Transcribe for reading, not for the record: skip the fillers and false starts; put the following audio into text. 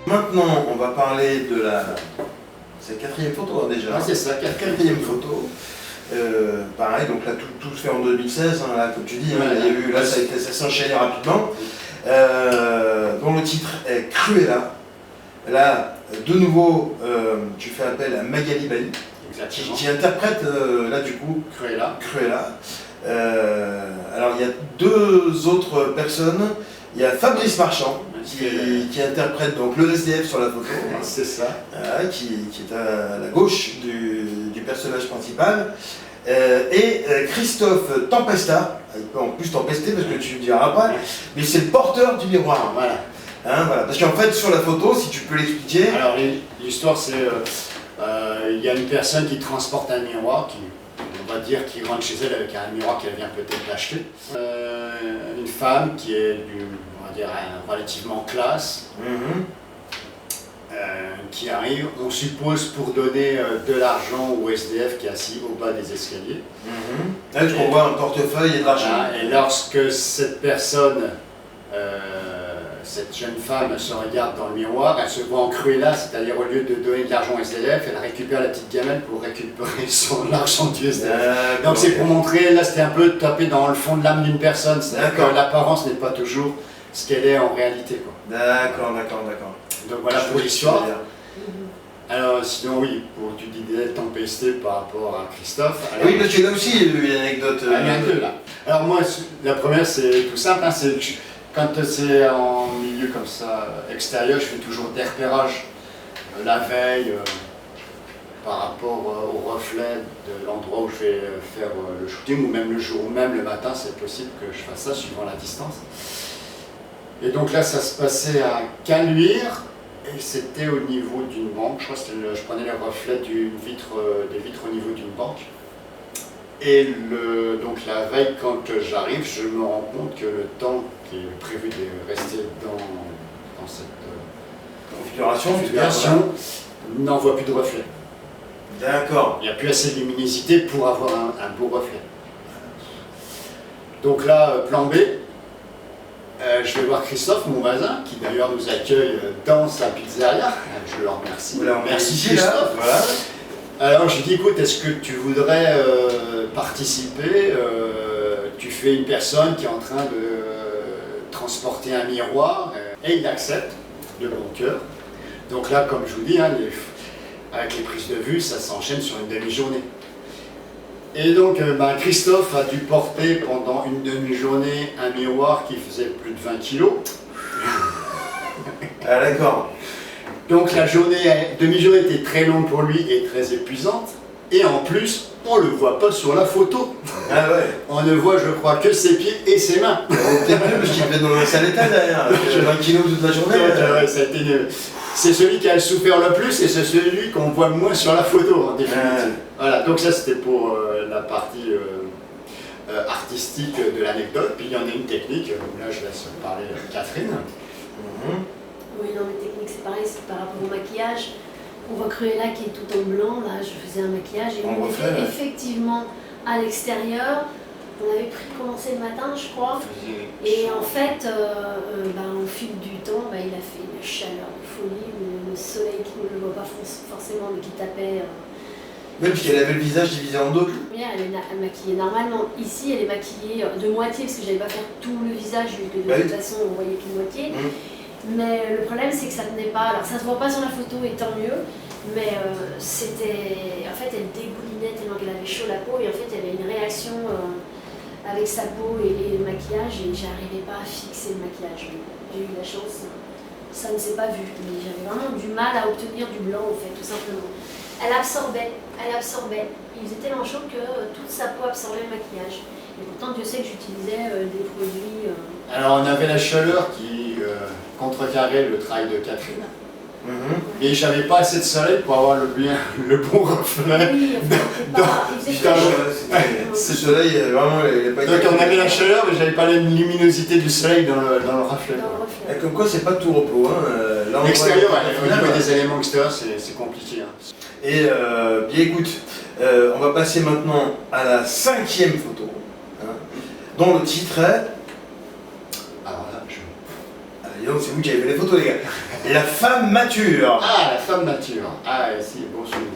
Maintenant, on va parler de la... C'est la quatrième photo hein, déjà. Ah, c'est ça, quatrième photo. Pareil, donc là tout se fait en 2016, hein, là, comme tu dis, hein, Ouais, il y a eu, là ça s'est enchaîné rapidement. Dont le titre est Cruella. Là, de nouveau, tu fais appel à Magali Bali, qui interprète là du coup Cruella. Alors il y a deux autres personnes. Il y a Fabrice Marchand qui interprète donc le SDF sur la photo. C'est ça. Qui est à la gauche du personnage principal. Et Christophe Tempesta, il peut en plus tempester parce que tu ne diras pas, mais c'est le porteur du miroir. Voilà. Hein, voilà. Parce qu'en fait, sur la photo, si tu peux l'expliquer. Alors, l'histoire, c'est il y a une personne qui transporte un miroir, on va dire, qui rentre chez elle avec un miroir qu'elle vient peut-être d'acheter. Une femme qui est, on va dire, relativement classe. Qui arrive, on suppose pour donner de l'argent au SDF qui est assis au bas des escaliers. Là, on voit un portefeuille et de l'argent. Et lorsque cette personne, cette jeune femme se regarde dans le miroir, elle se voit en Cruella, c'est-à-dire au lieu de donner de l'argent au SDF, elle récupère la petite gamelle pour récupérer l'argent du SDF. Donc c'est pour montrer, là c'était un peu taper dans le fond de l'âme d'une personne, c'est-à-dire que l'apparence n'est pas toujours ce qu'elle est en réalité. D'accord. Donc voilà pour l'histoire. Alors sinon oui, tu disais tempesté par rapport à Christophe. Alors, oui, parce que là aussi il y a eu une anecdote. Il y en a deux là. Alors moi, la première c'est tout simple, hein, c'est quand c'est en milieu comme ça, extérieur, je fais toujours des repérages la veille par rapport au reflet de l'endroit où je vais faire le shooting, ou même le jour, ou même le matin, c'est possible que je fasse ça suivant la distance. Et donc là, ça se passait à Caluire, et c'était au niveau d'une banque. Je crois que je prenais le reflet des vitres au niveau d'une banque. Et donc la veille, quand j'arrive, je me rends compte que le temps qui est prévu de rester dans cette configuration n'envoie plus de reflet. D'accord. Il n'y a plus assez de luminosité pour avoir un beau reflet. Donc là, plan B. Je vais voir Christophe, mon voisin, qui d'ailleurs nous accueille dans sa pizzeria. Je le remercie. Merci Christophe. Voilà. Alors je lui dis, écoute, est-ce que tu voudrais participer Tu fais une personne qui est en train de transporter un miroir. Et il accepte de bon cœur. Donc là, comme je vous dis, hein, avec les prises de vue, ça s'enchaîne sur une demi-journée. Et donc, Christophe a dû porter pendant une demi-journée un miroir qui faisait plus de 20 kilos. Ah d'accord. Donc la demi-journée était très longue pour lui et très épuisante. Et en plus, on ne le voit pas sur la photo. Ah ouais. On ne voit, je crois, que ses pieds et ses mains. Peut-être mieux parce qu'il était dans un sale état derrière. 20 kilos toute la journée. C'est celui qui a souffert le plus et c'est celui qu'on voit le moins sur la photo en définitive. Voilà, donc ça c'était pour la partie artistique de l'anecdote. Puis il y en a une technique, là je laisse parler Catherine. Oui, non, mais technique c'est pareil, c'est par rapport au maquillage. On voit Cruella qui est tout en blanc, là je faisais un maquillage et on était effectivement à l'extérieur. On avait commencé le matin, je crois, et en fait, au fil du temps, il a fait une chaleur de folie, le soleil qui ne le voit pas forcément, mais qui tapait. Même parce qu'elle avait le visage divisé en deux. Oui, elle est maquillée normalement. Ici, elle est maquillée de moitié, parce que j'allais pas faire tout le visage, vu que de toute façon, on voyait qu'une moitié. Mais le problème, c'est que ça tenait pas. Alors, ça se voit pas sur la photo, et tant mieux. Mais c'était. En fait, elle dégoulinait tellement qu'elle avait chaud la peau, et en fait, il y avait une réaction. Avec sa peau et le maquillage, et j'arrivais pas à fixer le maquillage. J'ai eu de la chance, ça ne s'est pas vu, mais j'avais vraiment du mal à obtenir du blanc en fait, tout simplement. Elle absorbait. Il faisait tellement chaud que toute sa peau absorbait le maquillage. Et pourtant, Dieu sait que j'utilisais des produits... Alors on avait la chaleur qui contrecarrait le travail de Catherine. Et j'avais pas assez de soleil pour avoir le bon reflet. Oui, il faisait Ce soleil, vraiment, il n'est pas... Donc on avait la chaleur, mais j'avais pas la luminosité du soleil dans le reflet. Et comme quoi, c'est pas tout repos. L'extérieur, au niveau des éléments extérieurs, c'est compliqué. Et bien écoute, on va passer maintenant à la 5e photo, dont le titre est... Alors là, dis donc, c'est vous qui avez fait les photos, les gars. La femme mature. Ah, la femme mature. Ah, si, bon souvenir.